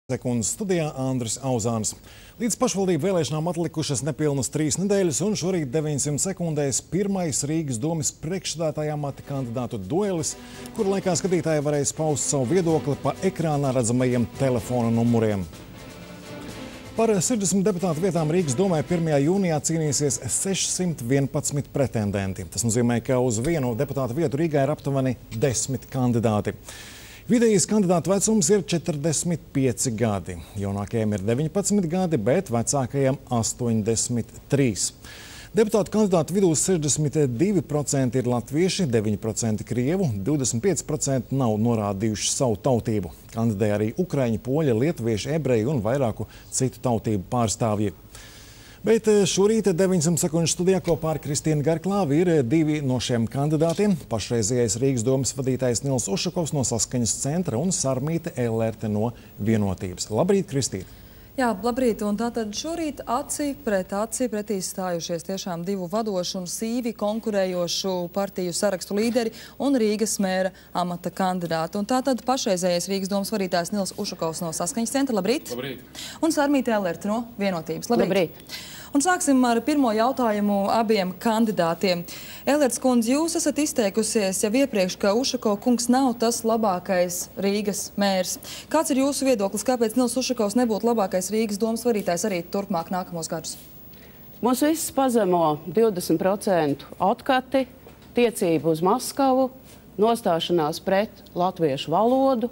Sekundes studijā Andris Auzāns. Līdz pašvaldību vēlēšanām atlikušas nepilnas 3 nedēļas, un šorīt 900 sekundēs pirmais Rīgas domes priekšsēdētāja amata kandidātu duelis, kur laikā skatītāji varēs paust savu viedokli pa ekrānā redzamajiem telefona numuriem. Par 60 deputātu vietām Rīgas domē 1. jūnijā cīnīsies 611 pretendenti. Tas nozīmē, ka uz vienu deputātu vietu Rīgā ir aptuveni 10 kandidāti. Vidējais kandidātu vecums ir 45 gadi. Jaunākajiem ir 19 gadi, bet vecākajiem 83. Deputātu kandidātu vidū 62% ir latvieši, 9% krievu, 25% nav norādījuši savu tautību. Kandidē arī ukraiņi, poļi, lietuvieši, ebreji un vairāku citu tautību pārstāvji. Bet šorīt 900 sekundžu studijā kopā ar Kristīnu Garklāvi ir 2 no šiem kandidātiem. Pašreizējais Rīgas domes vadītājs Nils Ušakovs no Saskaņas centra un Sarmīte Ellerte no Vienotības. Labrīt, Kristīna! Jā, labrīt, un tātad šorīt aci pretī stājušies tiešām 2 vadošu un sīvi konkurējošu partiju sarakstu līderi un Rīgas mēra amata kandidāti. Un tātad pašreizējais Rīgas domes vadītājs Nils Ušakovs no Saskaņas centra. Labrīt! Labrīt! Un Sarmīte Ellerte no Vienotības. Labrīt! Labrīt! Un sāksim ar pirmo jautājumu abiem kandidātiem. Ellertes kundze, jūs esat izteikusies jau iepriekš, ka Ušakova kungs nav tas labākais Rīgas mērs. Kāds ir jūsu viedoklis, kāpēc Nils Ušakovs nebūtu labākais Rīgas domes vadītājs arī turpmāk nākamos gadus? Mums viss pazemo 20% atkati, tiecību uz Maskavu, nostāšanās pret latviešu valodu.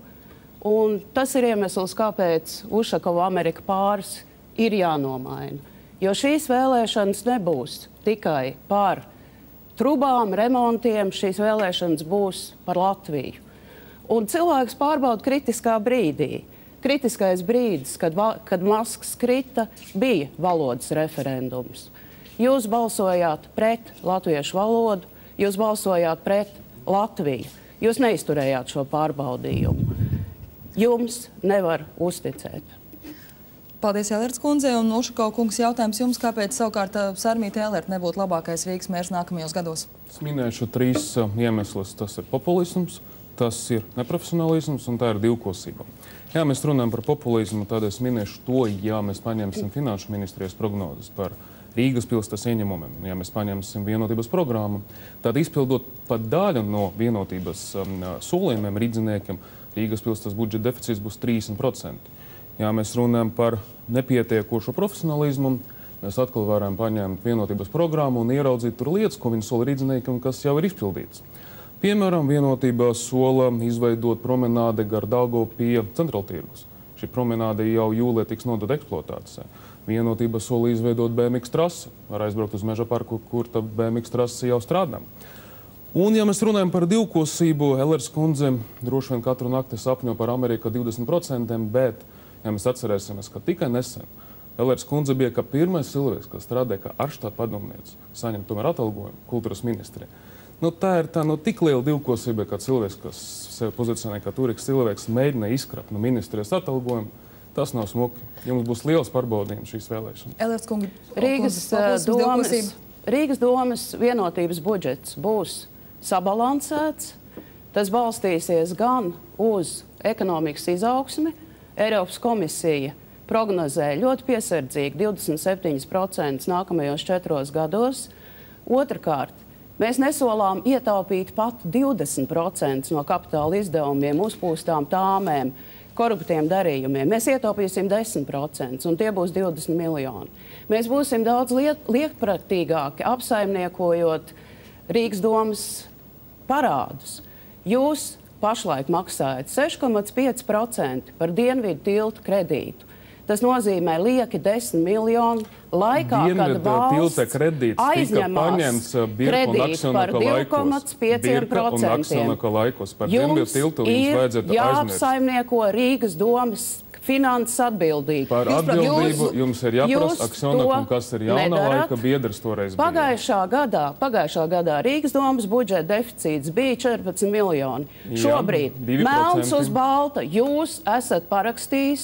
Un tas ir iemesls, kāpēc Ušakova Amerika pāris ir jānomaina. Jo šīs vēlēšanas nebūs tikai par trubām, remontiem, šīs vēlēšanas būs par Latviju. Un cilvēks pārbauda kritiskā brīdī. Kritiskais brīdis, kad maskas krita, bija valodas referendums. Jūs balsojāt pret latviešu valodu, jūs balsojāt pret Latviju. Jūs neizturējāt šo pārbaudījumu. Jums nevar uzticēt. Paldies, Ellertes kundze, un Ušakova kungs jautājums jums, kāpēc savukārt Sarmīte Ellerte nebūtu labākais Rīgas mērs nākamajos gados? Es minēšu 3 iemeslus. Tas ir populisms, tas ir neprofesionālisms un tā ir divkosība. Ja mēs runājam par populismu, tad es minēšu to, ja mēs paņemsim finanšu ministrijas prognozes par Rīgas pilsētas ieņemumiem, ja mēs paņemsim vienotības programmu, tad izpildot pat daļu no vienotības solījumiem rīdziniekiem, Rīgas pilsētas budžeta deficīts būs 30%. Ja mēs runājam par nepietiekošu profesionālismu, mēs atkal varam paņemt vienotības programmu un ieraudzīt tur lietas, ko viņi sola rīdziniekiem, kas jau ir izpildīts. Piemēram, vienotība sola izveidot promenādi gar Daugavu pie Centrāltirgus. Šī promenāde jau jūlijā tiks nodota eksploatācijai. Vienotība sola izveidot BMX trasi. Var aizbraukt uz Meža parku, kur tā BMX trasi jau strādā. Un, ja mēs runājam par divkosību, Ellertes kundze droši vien katru nakti sapņo par Ameriku 20%, bet ja mēs atcerēsimies, ka tikai nesen Ellertes kundze bija kā pirmais cilvēks, kas strādāja kā ārštāta padomniece, saņem tomēr atalgojumu kultūras ministrija. Tā ir tik liela divkosība, ka cilvēks, kas sevi pozicionē kā turīgs cilvēks, mēģina izkrapt no ministrijas atalgojumu. Tas nav smuki. Jums būs liels pārbaudījums šīs vēlēšanas. Ellertes kundze, Rīgas domes vienotības budžets būs sabalansēts. Tas balstīsies gan uz ekonomikas izaugsmi. Eiropas komisija prognozē ļoti piesardzīgi 27% nākamajos 4 gados. Otrakārt, mēs nesolām ietaupīt pat 20% no kapitāla izdevumiem, uzpūstām tāmēm, koruptiem darījumiem. Mēs ietaupīsim 10%, un tie būs 20 miljoni. Mēs būsim daudz lietpratīgāki, apsaimniekojot Rīgas domes parādus. Jūs pašlaik maksājat 6,5% par Dienvidu tiltu kredītu. Tas nozīmē lieki 10 miljonu laikā, kad valsts aizņemās kredītu par 2,5%. Jums ir jāapsaimnieko Rīgas domes finanses atbildīgi. Par atbildību jums ir jāprasa akcionāram, kas ir jauna laika biedrs toreiz bija. Pagājušā gadā Rīgas domes budžeta deficīts bija 14 miljoni. Šobrīd melns uz balta jūs esat parakstījis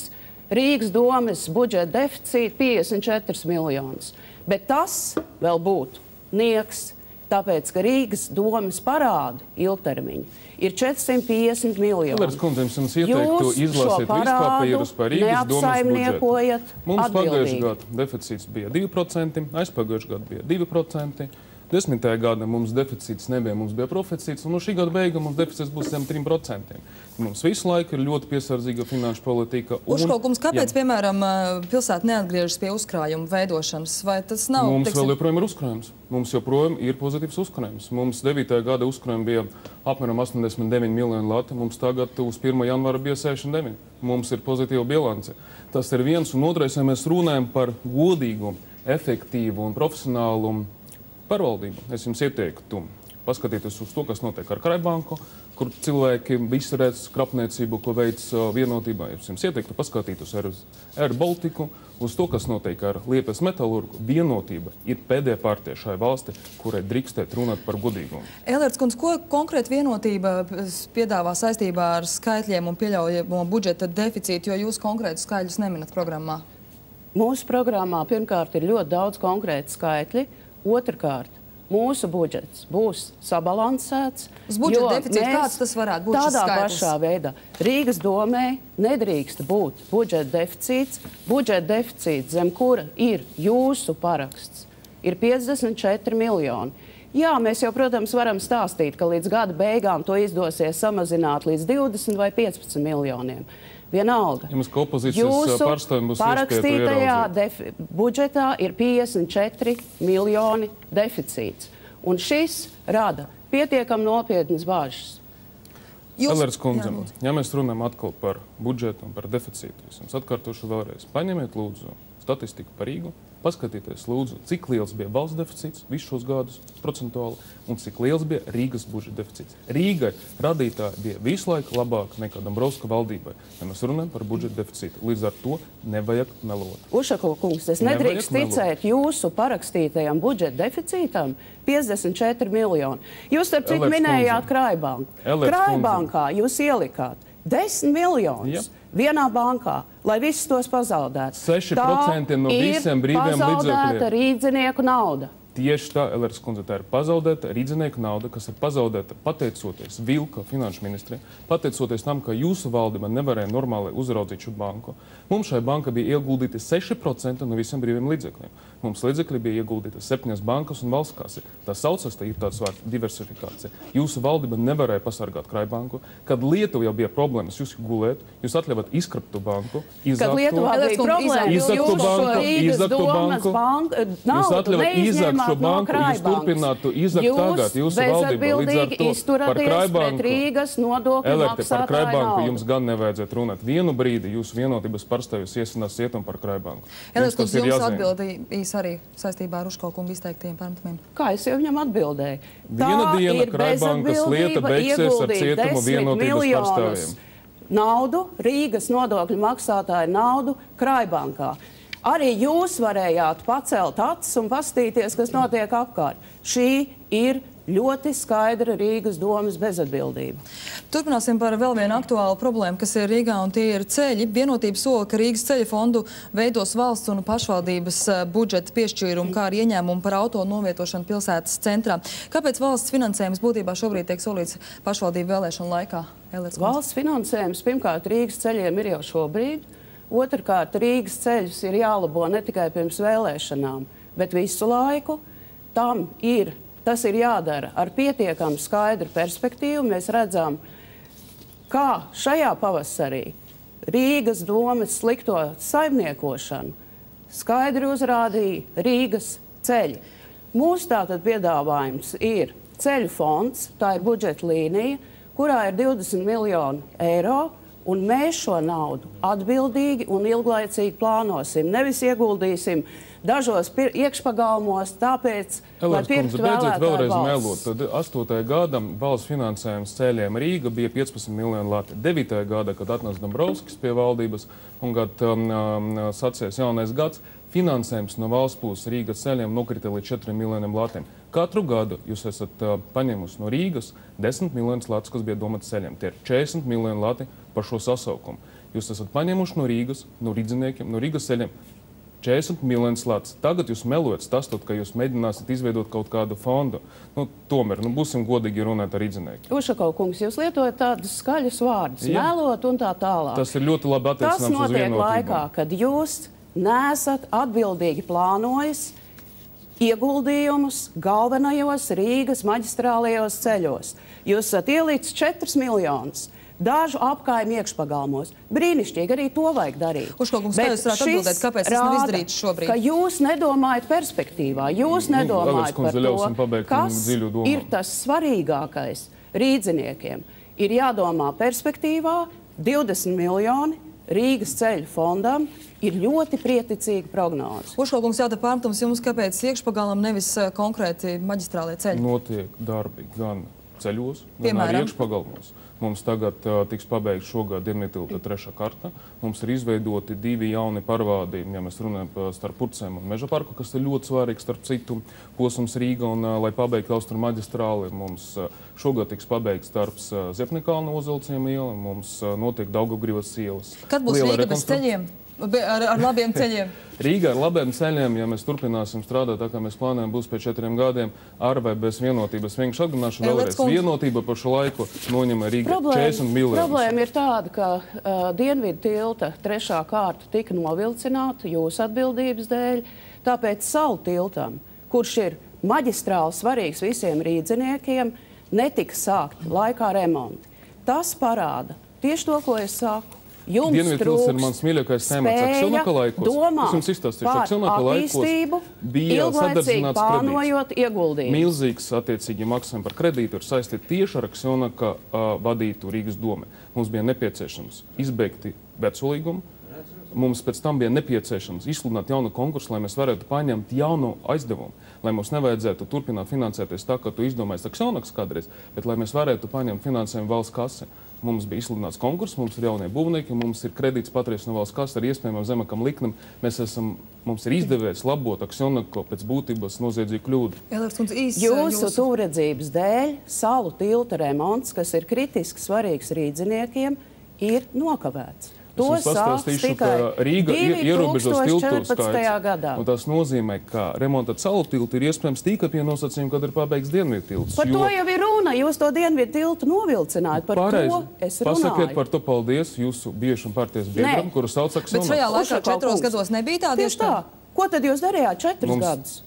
Rīgas domes budžeta deficītu 54 miljonus. Bet tas vēl būtu nieks. tāpēc, ka Rīgas domes parādi ilgtermiņu ir 450 miljoni. Elers kundze, jums ieteiktu izlasīt vispapīrus par Rīgas domes budžetu. Mums pagājušajā gadā deficīts bija 2%, aizpagājušajā gadā bija 2%. 10. gada mums deficīts nebija, mums bija profecīts, un no šī gada beigām mums deficīts būs zem 3%. Mums visu laiku ir ļoti piesardzīga finanšu politika. Uzkaukums, kāpēc, piemēram, pilsēta neatgriežas pie uzkrājuma veidošanas? Vai tas nav? Mums vēl joprojām ir uzkrājums. Mums joprojām ir pozitīvs uzkrājums. Mums 9. gada uzkrājumi bija apmēram 89 miljoni lati, mums tagad uz 1. janvāra bija 69. Mums ir pozitīva bilance. Tas ir viens, un otrais, ja mēs runājam par godīgu, efektīvu un profesionālu pārvaldību. Es jums ieteiktu paskatīties uz to, kas notiek ar Kraibanku, kur cilvēki visi redz krapniecību, ko veids vienotībā. Es jums ieteiktu paskatīties uz Air Baltiku, uz to, kas notiek ar Liepājas metalurgu. Vienotība ir pēdējā partija šai valsti, kurai drīkstēt runāt par godīgumu. Elers kundze, ko konkrēti Vienotība piedāvā saistībā ar skaitļiem un pieļaujamo budžeta deficītu, jo jūs konkrētus skaitļus neminat programmā? Mūsu programmā pirmkārt ir ļoti daudz konkrēti skaitļi. Otrkārt, mūsu budžets būs sabalansēts. Uz budžeta deficītu kāds tas varētu būt? Tādā pašā veidā. Rīgas domē nedrīkst būt budžeta deficīts. Budžeta deficīts, zem kura ir jūsu paraksts, ir 54 miljoni. Jā, mēs jau, protams, varam stāstīt, ka līdz gada beigām to izdosies samazināt līdz 20 vai 15 miljoniem. Vienalga. Jums, ka opozīcijas pārstāvjiem būs parakstītajā budžetā ir 54 miljoni deficīts. Un šis rada pietiekam nopietnas bāžas. Elers kundze, ja mēs runājam atkal par budžetu un par deficītu, es jums atkārtošu vēlreiz. Paņemiet lūdzu statistiku par Rīgu, paskatieties lūdzu, cik liels bija valsts deficīts visus šos gadus procentuāli un cik liels bija Rīgas budžeta deficīts. Rīgai radītāji bija visu laiku labāk nekā Dombrovska valdībai, ja mēs runājam par budžeta deficītu. Līdz ar to nevajag melot. Ušako kungs, es nedrīkst ticēt jūsu parakstītajam budžeta deficītam 54 miljoni. Jūs, starp citu, minējāt Kraibanku. Kraibankā jūs ielikāt 10 miljonus. Vienā bankā, lai visus tos pazaudētu. 6% no visiem brīviem līdzekļiem. Tā ir pazaudēta rīdzinieku nauda. Tieši tā, Elers kundze, tā ir pazaudēta rīdzinieku nauda, kas ir pazaudēta pateicoties Vilka finanšu ministrē, pateicoties tam, ka jūsu valdība nevarēja normāli uzraudzīt šo banku. Mums šai banka bija ieguldīti 6% no visiem brīviem līdzekļiem. Mums līdzekļi bija ieguldīti 7 bankas un valsts kase. Tā saucas, tā ir tāds vārds diversifikācija. Jūsu valdība nevarēja pasargāt Kraibanku. Kad Lietuva jau bija problēmas, jūs gulēt, jūs atļavat izkrapt to banku, Kad Lietuvā bija problēmas, jūs atļavat izakt šo banku, jūs turpinātu izakt tagad, jūsu valdība līdz ar to par Kraibanku. Elerte, par Kraibanku jums gan nevajadzētu runāt. Vienu brīdi jūsu vienotības pārstāvjus iesinās cietumu par Kraibanku. Elers kundze, jums atbildīs arī saistībā ar Uškaukungu izteiktiem pārmetumiem. Kā es jau viņam atbildēju? Viena diena Kraibankas lieta beigsies ar cietumu vienotības pārstāvjiem. Naudu, Rīgas nodokļu maksātāju naudu Kraibankā. Arī jūs varējāt pacelt acis un paskatīties, kas notiek apkārt. Šī ir ļoti skaidra Rīgas domes bezatbildība. Turpināsim par vēl vienu aktuālu problēmu, kas ir Rīgā, un tie ir ceļi. Vienotība sola, ka Rīgas ceļa fondu veidos valsts un pašvaldības budžeta piešķīrumu, kā arī ieņēmumu par auto novietošanu pilsētas centrā. Kāpēc valsts finansējums būtībā šobrīd tiek solīts pašvaldību vēlēšanu laikā? Valsts finansējums pirmkārt Rīgas ceļiem ir jau šobrīd. Otrkārt, Rīgas ceļus ir jālabo ne tikai pirms vēlēšanām, bet visu laiku. Tas ir jādara ar pietiekami skaidru perspektīvu. Mēs redzam, kā šajā pavasarī Rīgas domes slikto saimniekošanu skaidri uzrādīja Rīgas ceļi. Mūsu tātad piedāvājums ir ceļu fonds, tā ir budžeta līnija, kurā ir 20 miljoni eiro. Un mēs šo naudu atbildīgi un ilglaicīgi plānosim. Nevis ieguldīsim dažos iekšpagalmos, tāpēc, lai pirktu vēlētāju balsis. Tad 8. gadam valsts finansējums ceļiem Rīga bija 15 miljoni lati. 9. gada, kad atnāca Dombrovskis pie valdības un kad sācies jaunais gads, finansējums no valsts puses Rīgas ceļiem nokrita līdz 4 miljoniem latiem. Katru gadu jūs esat paņēmusi no Rīgas 10 miljonus latus, kas bija domāti ceļiem. Tie ir 40 miljoni lati par šo sasaukumu. Jūs esat paņēmuši no Rīgas, no rīdziniekiem, no Rīgas ceļiem 40 miljonus lats. Tagad jūs melojat stāstot, ka jūs mēģināsiet izveidot kaut kādu fondu. Tomēr, būsim godīgi runāt ar Rīdzinieku. Ušakov kungs, jūs lietojat tādus skaļus vārdus, melot un tā tālāk. Tas ir ļoti labi attiecināms uz vienotību. Tas notiek laikā, kad jūs neesat atbildīgi plānojis ieguldījumus galvenajos Rīgas maģistrālajos ceļos. Jūs esat ielicis 4 miljonus. Dažu apkaimi iekšpagalmos. Brīnišķīgi, arī to vajag darīt. Uškokungs, kā jūs varētu atbildēt, kāpēc tas nav izdarīts šobrīd? Ka jūs nedomājat perspektīvā, jūs nedomājat par to, kas ir tas svarīgākais Rīdziniekiem. Ir jādomā perspektīvā, 20 miljoni Rīgas ceļu fondam ir ļoti prieticīga prognoze. Uškokungs, jautā pārmetums jums, kāpēc iekšpagalam nevis konkrēti maģistrālie ceļi? Notiek darbi gan ceļos, gan arī iekšpagalmos. Mums tagad tiks pabeigts šogad Dienvidtilta 3. karta. Mums ir izveidoti 2 jauni parvādījumi, ja mēs runājam starp Purcēm un Meža parku, kas ir ļoti svarīgs starp citu posms Rīga. Un, lai pabeigtu Austrum maģistrāli, mums šogad tiks pabeigts darbs Ziepnikalna Ozolciem iela, mums notiek Daugavgrivas ielas. Kad būs Rīga bez ceļiem? Ar labiem ceļiem? Rīga ar labiem ceļiem, ja mēs turpināsim strādāt tā, kā mēs plānojam, būs pēc 4 gadiem, ar vai bez vienotības. Vienkārši atgādināšu vēlreiz. Vienotība par šo laiku noņem Rīga 40 miljonus. Problēma ir tāda, ka Dienvidtilta 3. kārta tika novilcināta jūsu atbildības dēļ, tāpēc Salu tiltam, kurš ir maģistrāli svarīgs visiem rīdziniekiem, netika sākt laikā remonti. Tas parāda tieši to, ko es saku. Dienvidtilts ir mans mīļākais temats. Akselnaka laikos, es jums izstāstīšu, Akselnaka laikos bija sadarbināts kredīts. Milzīgs attiecīgi maksājumi par kredītu ir saistīti tieši ar Akselnaka vadītu Rīgas domu. Mums bija nepieciešams izbeigti vecolīgumu. Mums pēc tam bija nepieciešams izsludināt jaunu konkursu, lai mēs varētu paņemt jaunu aizdevumu. Lai mums nevajadzētu turpināt finansēties tā, ka tu izdomājies Akselnakas kādreiz, bet lai mēs varētu paņemt finansējumu valsts kase. Mums bija izsludināts konkurss, mums ir jaunie būvnieki, mums ir kredīts patreiz no valsts kases ar iespējamām zemākam likmēm. Mums ir izdevies labot Akselnaku pēc būtības noziedzīgu kļūdu. Jūsu tuvredzības dēļ Salu tilta remonts, kas ir kritiski svarīgs rīdziniekiem, ir nokavēts. To sāks tikai 2014. gadā. Un tas nozīmē, ka remontot Salu tiltu ir iespējams tikai pie nosacījuma, kad ir pabeigts Dienvidtilts. Par to jau ir runa. Jūs to Dienvidtiltu novilcinājāt. Par to es runāju. Pasakiet par to paldies jūsu bijušam partijas biedram, kuru sauc Akselnaku. Bet šajā laikā 4 gados nebija tāda iespēja? Ko tad jūs darījāt 4 gadus?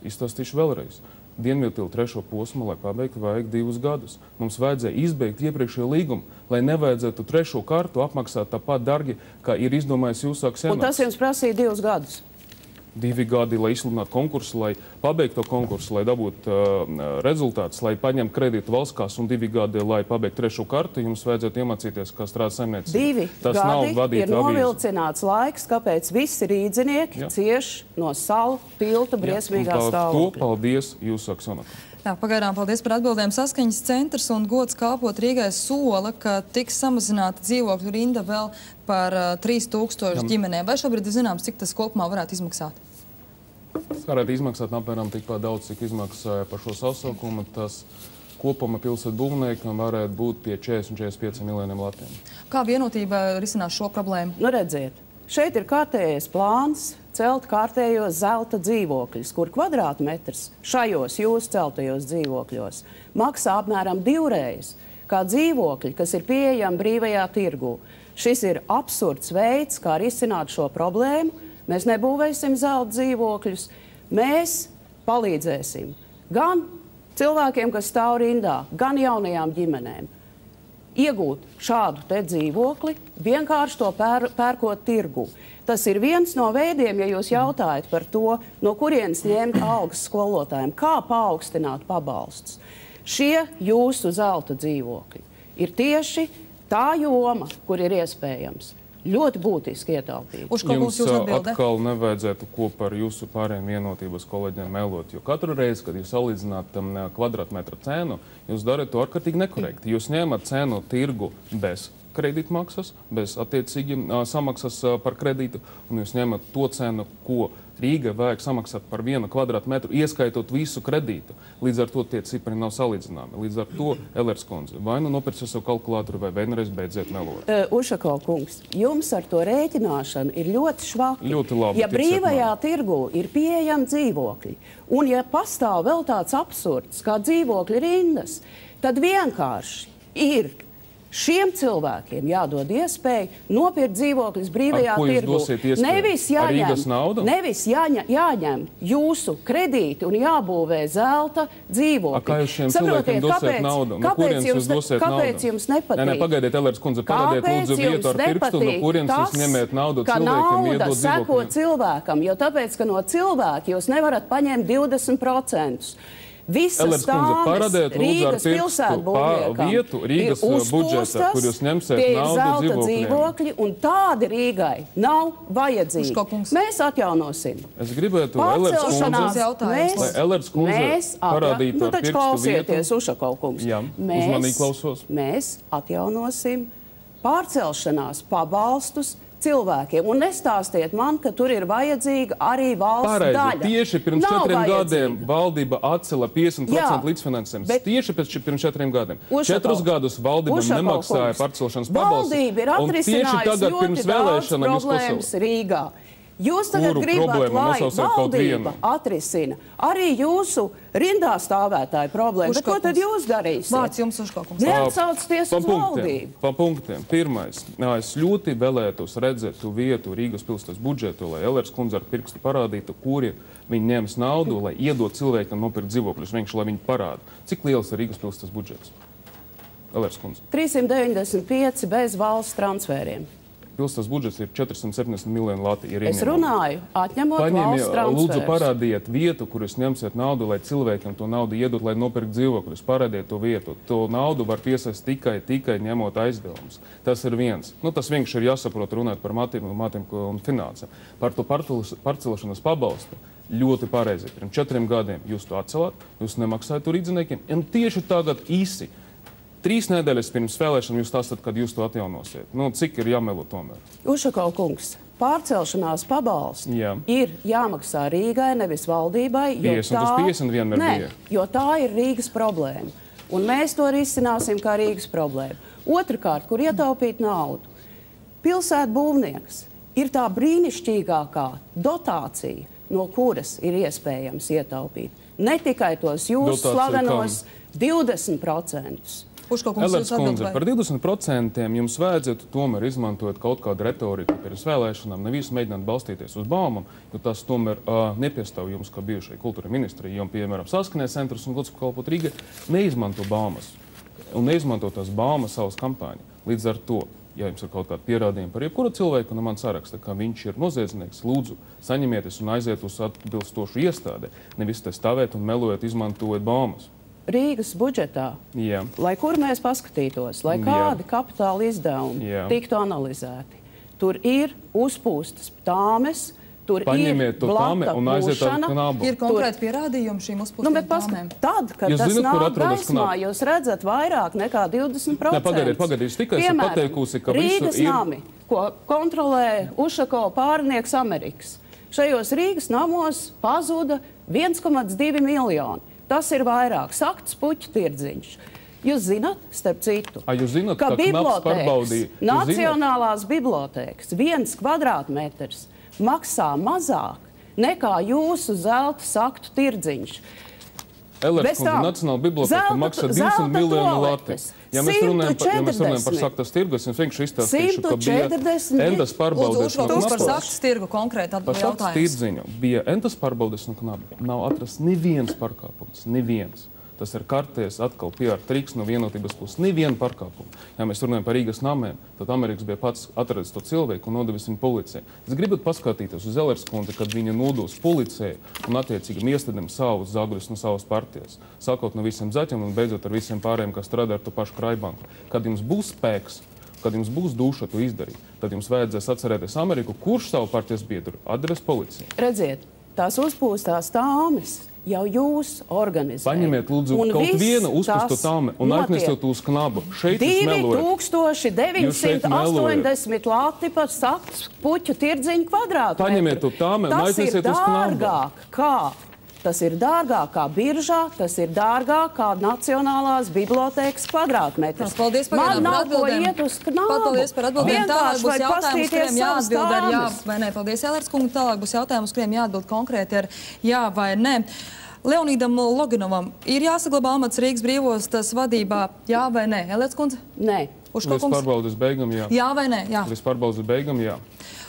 Izstāstīšu vēlreiz. Dienvidtilta 3. posmu, lai pabeigtu, vajag 2 gadus. Mums vajadzēja izbeigt iepriekšējo līgumu, lai nevajadzētu 3. kartu apmaksāt tāpat dargi, kā ir izdomājis jūsu Akselnaks. Un tas jums prasīja 2 gadus? 2 gadi, lai izsludinātu konkursu, lai pabeigtu to konkursu, lai dabūtu rezultātus, lai paņemtu kredītu valsts kasu, un 2 gadi, lai pabeigtu 3. kartu, jums vajadzētu iemācīties, kā strādāt saimniecībā. 2 gadi ir novilcināts laiks, kāpēc visi rīdzinieki cieš no Salu tilta briesmīgā stāvokļa. To paldies jūsu Akselnakam. Pagaidām paldies par atbildēm. Saskaņas centrs un gods kalpot Rīgai sola, ka tiks samazināta dzīvokļu rinda vēl par 3000 ģimenēm. Vai šobrīd ir zināms, cik tas kopumā varētu izmaksāt? Tas varētu izmaksāt apmēram tikpat daudz, cik izmaksāja par šo sasaukumu. Tas kopuma pilsētu būvniekam varētu būt pie 40–45 miljoniem latiem. Kā vienotība risinās šo problēmu? Nu redziet, šeit ir kārtējais plāns celt kārtējos zelta dzīvokļus, kur kvadrātmetrs šajos jūsu celtajos dzīvokļos maksā apmēram 2 kā dzīvokļi, kas ir pieejami brīvajā tirgū. Šis ir absurds veids, kā risināt šo problēmu. Mēs nebūvēsim zelta dzīvokļus, mēs palīdzēsim gan cilvēkiem, kas stāv rindā, gan jaunajām ģimenēm iegūt šādu te dzīvokli, vienkārši to pērkot tirgu. Tas ir viens no veidiem, ja jūs jautājat par to, no kurienes ņemt algas skolotājiem, kā paaugstināt pabalstus. Šie jūsu zelta dzīvokļi ir tieši tā joma, kur ir iespējams ļoti būtiski ietaupīt. Jums atkal nevajadzētu kopā ar jūsu pārējiem vienotības kolēģiem melot, jo katru reizi, kad jūs salīdzināt kvadrātmetra cenu, jūs darat to ārkārtīgi nekorekti. Jūs ņemat cenu tirgu bez kredītmaksas, bez attiecīgi samaksas par kredītu, un jūs ņemat to cenu, ko Rīgai vajag samaksāt par 1 kvadrātmetru, ieskaitot visu kredītu. Līdz ar to tie cipari nav salīdzināmi. Līdz ar to, Elers kundze, vai nu nopirksiet savu kalkulātoru, vai vienreiz beidziet melot. Ušakov kungs, jums ar to rēķināšanu ir ļoti švaki. Ļoti labi. Ja brīvajā tirgu ir pieejami dzīvokļi, un ja pastāv vēl tāds absurds kā dzīvokļu rindas, tad vienkārši ir šiem cilvēkiem jādod iespēju nopirkt dzīvokļus brīvajā tirgu. Nevis jāņem jūsu kredīti un jābūvē zelta dzīvokļi. Kā jūs šiem cilvēkiem dosiet naudu? No kurienes jūs dosiet naudu? Kāpēc jums nepatīk? Nē, pagaidiet, Elers kundze, parādiet lūdzu vietu ar pirkstu, no kurienes jūs ņemiet naudu cilvēkiem, iedot dzīvokļiem. Seko cilvēkam, jo tāpēc, ka no cilvēka jūs nevarat paņemt 20%. Visas tāmas Rīgas pilsētbūvniekam ir uzpūstas, tie ir zelta dzīvokļi, un tādi Rīgai nav vajadzīgi. Mēs atjaunosim. Es gribētu, Elers kundze parādītu ar pirkstu vietu. Klausieties, Ušakov kungs. Jā, uzmanīgi klausos. Mēs atjaunosim pārcelšanās pabalstus cilvēkiem. Un nestāstiet man, ka tur ir vajadzīga arī valsts daļa. Tieši pirms 4 gadiem valdība atcela 50% līdzfinansējums. Tieši pirms 4 gadiem. 4 gadus valdība nemaksāja pārcelšanas pabalstu. Valdība ir atrisinājusi ļoti daudz problēmas Rīgā. Jūs tagad gribat, lai valdība atrisina arī jūsu rindā stāvētāju problēmu. Bet ko tad jūs darīsiet? Vārds jums, Ušakov kungs. Neatsaucieties uz valdību. Pa punktiem. Pirmais. Es ļoti vēlētos redzēt tu vietu Rīgas pilsētas budžetu, lai Elers kundze ar pirkstu parādītu, kuri viņi ņems naudu, lai iedot cilvēkam nopirkt dzīvokļus, vienkārši lai viņi parāda. Cik liels ir Rīgas pilsētas budžets? Elers kundze. 395 bez valsts transfēriem. Pilsētas budžets ir 470 miljoni lati. Es runāju, atņemot valsts transfers. Lūdzu, parādiet vietu, kur jūs ņemsiet naudu, lai cilvēkiem to naudu iedot, lai nopirkt dzīvokļus. Parādiet to vietu. To naudu var piesaist tikai ņemot aizdevumus. Tas ir viens. Tas vienkārši ir jāsaprot runāt par matiem un finansēm. Par to pārcelšanas pabalstu. Ļoti pareizi. Pirms 4 gadiem jūs to atcelāt, jūs nemaksājat to rīdziniekiem, un tieši tagad īsi. 3 nedēļas pirms vēlēšanām jūs stāstat, kad jūs to atjaunosiet. Cik ir jāmelo tomēr? Ušakov kungs, pārcelšanās pabalsts ir jāmaksā Rīgai, nevis valdībai, jo tā ir Rīgas problēma. Un mēs to risināsim kā Rīgas problēmu. Otrakārt, kur ietaupīt naudu? Pilsētbūvnieks ir tā brīnišķīgākā dotācija, no kuras ir iespējams ietaupīt. Ne tikai tos jūsu slavenos 20%. Elers kundze, par 20% jums vajadzētu tomēr izmantot kaut kādu retoriku pirms vēlēšanām, nevis mēģināt balstīties uz baumām, jo tas tomēr nepiestāv jums kā bijušai kultūra ministrijai, jo, piemēram, Saskanēs centrs un Gods kalpot Rīga neizmanto baumas un neizmanto tās baumas savas kampaņu. Līdz ar to, ja jums ir kaut kādi pierādījumi par jebkuru cilvēku no man saraksta, ka viņš ir noziedznieks, lūdzu, saņemieties un aiziet uz atbilstošu iestādi, nevis te stāvēt un melojot, izmantojot baumas. Rīgas budžetā, lai kur mēs paskatītos, lai kādi kapitāla izdevumi tiktu analizēti, tur ir uzpūstas tāmes, tur ir blata pūšana. Ir konkrēti pierādījumi šīm uzpūstām tāmēm? Tad, kad tas nāk gaismā, jūs redzat vairāk nekā 20%. Pagaidiet, tikai esmu pateikusi, ka Rīgas nami, ko kontrolē Ušakov pārnieks Amerikas. Šajos Rīgas namos pazuda 1,2 miljoni. Tas ir vairāk sakts puķu tirdziņš. Jūs zināt, starp citu, ka Nacionālās bibliotēkas 1 kvadrātmetrs maksā mazāk nekā jūsu zelta saktu tirdziņš. Elers kundze, Nacionāla bibliotēka maksā 200 miljonu lati. Ja mēs runājam par saktas tirgu, es jums vienkārši izstāstīšu, ka bija entas pārbaudes no knapa. Par saktas tirgu konkrēti atbild jautājums. Par saktas tirdziņu bija entas pārbaudes no knapa. Nav atrasts neviens pārkāpums. Neviens. Tas ir kārtēs atkal PR triks no vienotības puses. Nevienu pārkāpumu. Ja mēs runājam par Rīgas namiem, tad Amerikas bija pats atradis to cilvēku un nodevis viņu policijai. Es gribētu paskatīties uz Elers kundzi, kad viņa nodos policijai un attiecīgam iestādēm savus zaguļus no savas partijas. Sākot no visiem zaķiem un beidzot ar visiem pārējiem, kas strādā ar to pašu Krājbanku. Kad jums būs spēks, kad jums būs duša to izdarīt, tad jums vajadzēs atcerēties Ameriku, kurš savu partijas biedru atdevis policijai. Redziet, tās uzpūstās tāmes jau jūs organizējat. Paņemiet, lūdzu, kaut vienu uzpustu tāme un atnesiet uz knabu. Šeit jūs melojat. 2980 lati par saktas puķu tirdziņu kvadrātmetru. Paņemiet to tāme un atnesiet uz knabu. Tas ir dārgāk kā biržā, tas ir dārgāk kā Nacionālās bibliotēkas kvadrātmetrs. Paldies par atbildēm. Paldies par atbildēm. Tālāk būs jautājumi, uz kuriem jāatbild ar jā vai nē. Paldies, Elers kungs. Tālāk būs jautājumi, uz kuriem jāatbild konkrēti ar jā vai nē. Leonīdam Loginovam ir jāsaglabā amats Rīgas brīvostas vadībā, jā vai nē? Elers kungs? Nē. Līdz pārbaudas beigam, jā. Jā vai nē? Jā. Līdz pārbaudas beigam, jā.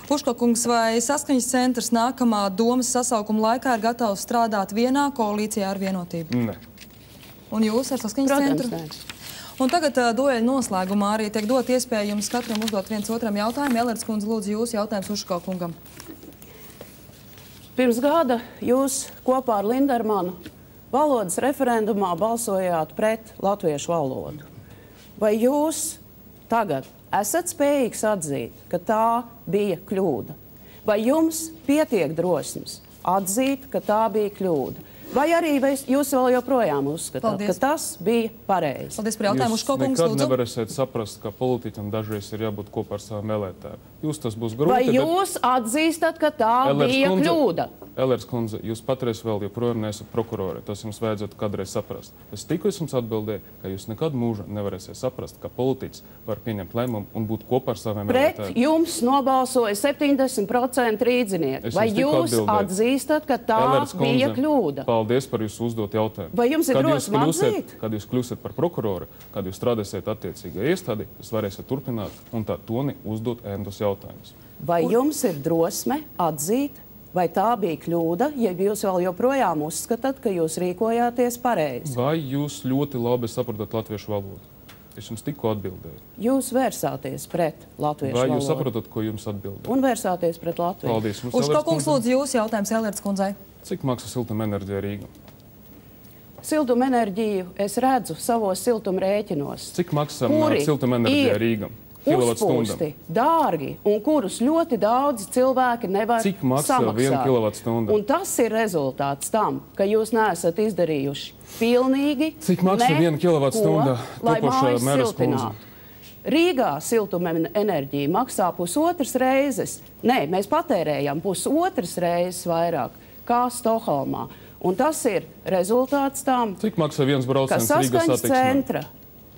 Uškokungs, vai Saskaņas centrs nākamā domas sasaukuma laikā ir gatavs strādāt vienā koalīcijā ar Vienotību? Nē. Un jūs ar Saskaņas centru? Un tagad dueļu noslēgumā arī tiek dot iespēju jums katram uzdot viens otram jautājumu. Elers kundze, lūdzu, jūsu jautājums Uškokungam. Pirms gada jūs kopā ar Lindermanu valodas referendumā balsojāt pret latviešu valodu. Vai jūs tagad esat spējīgs atzīt, ka tā bija kļūda? Vai jums pietiek drosmes atzīt, ka tā bija kļūda? Vai arī jūs vēl joprojām uzskatāt, ka tas bija pareizi? Paldies par jautājumu. Jūs nekad nevarēsiet saprast, ka politiķam dažreiz ir jābūt kopā ar saviem vēlētājiem. Jūs tas būs grūti, Vai jūs atzīstat, ka tā bija kļūda? Elers kundze, jūs patreiz vēl joprojām neesat prokurori. Tas jums vajadzētu kādreiz saprast. Es tikko jums atbildēju, ka jūs nekad mūžā nevarēsiet saprast, ka politiķis var pieņemt lēmumu un būt kopā ar saviem vēlētājiem. Pret jums nobalsoja 70% rīdzinieki. Vai jūs atzīstat, ka tā bija kļūda? Paldies par jūsu uzdot jautājumu. Vai jums ir drosme atzīt? Kad jūs kļūsiet par prokuroru, kad jūs strādāsiet attiecīgā iestādi, jūs varēsiet turpināt un tā toni uzdot endus jautājumus. Vai jums ir drosme atzīt, vai tā bija kļūda, ja jūs vēl joprojām uzskatāt, ka jūs rīkojāties pareizi? Vai jūs ļoti labi saprotat latviešu valodu? Es jums tikko atbildēju. Jūs vērsāties pret latviešu valodu. Vai jūs saprotat, ko jums atbildēju? Un vērsāties pret Latviju. Paldies. Uškokungs, lūdzu, jūsu jautājums Elers kundzei. Cik maksā siltumenerģija Rīga? Siltumenerģiju es redzu savos siltumrēķinos. Cik maksā siltumenerģija Rīga? Uzpūsti, dārgi, un kurus ļoti daudzi cilvēki nevar samaksāt. Cik maksā 1 kilovatstunda? Un tas ir rezultāts tam, ka jūs neesat izdarījuši pilnīgi Cik maksā 1 kilovatstunda? Lai mājas siltinātu. Rīgā siltumenerģija maksā pusotras reizes. Nē, mēs patērējam pusotras reizes vairāk kā Stokholmā. Un tas ir rezultāts tam, cik maksā viens brauciens ka Rīgas Saskaņas centra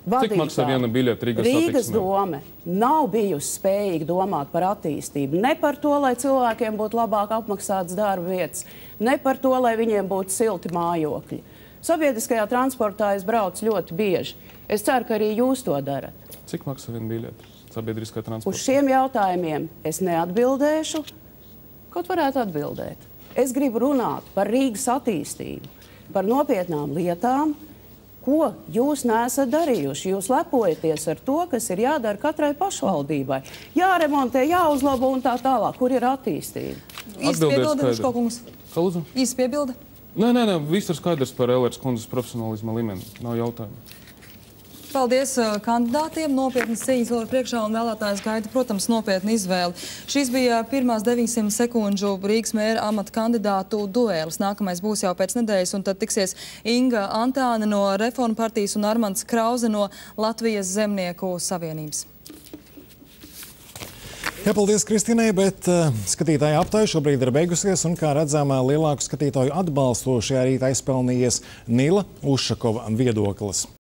Cik maksā viena biļete Rīgas Rīgas dome nav bijusi spējīga domāt par attīstību. Ne par to, lai cilvēkiem būtu labāk apmaksātas darba vietas, ne par to, lai viņiem būtu silti mājokļi. Sabiedriskajā transportā es braucu ļoti bieži. Es ceru, ka arī jūs to darat. Cik maksā viena biļete sabiedriskajā transportā? Uz šiem jautājumiem es neatbildēšu, kaut varētu atbildēt. Es gribu runāt par Rīgas attīstību, par nopietnām lietām, ko jūs neesat darījuši. Jūs lepojaties ar to, kas ir jādara katrai pašvaldībai. Jāremontē, jāuzlabo un tā tālāk. Kur ir attīstība? Īsti piebilde, Uškokungs? Lūdzu? Īsti piebilde? Nē, viss ir skaidrs par Elers kundzes profesionālisma līmeni. Nav jautājumu. Paldies kandidātiem. Nopietnas cīņas vēl ir priekšā un vēlētājs gaida, protams, nopietna izvēle. Šis bija pirmās 900 sekundžu Rīgas mēra amata kandidātu duēlis. Nākamais būs jau pēc nedēļas, un tad tiksies Inga Antāne no Reformu partijas un Armands Krauze no Latvijas Zemnieku savienības. Jā, paldies Kristīnai, bet skatītāja aptāja šobrīd ir beigusies, un kā redzamā lielāku skatītāju atbalstu šajā rītā aizpelnījies Nila Ušakova viedoklis.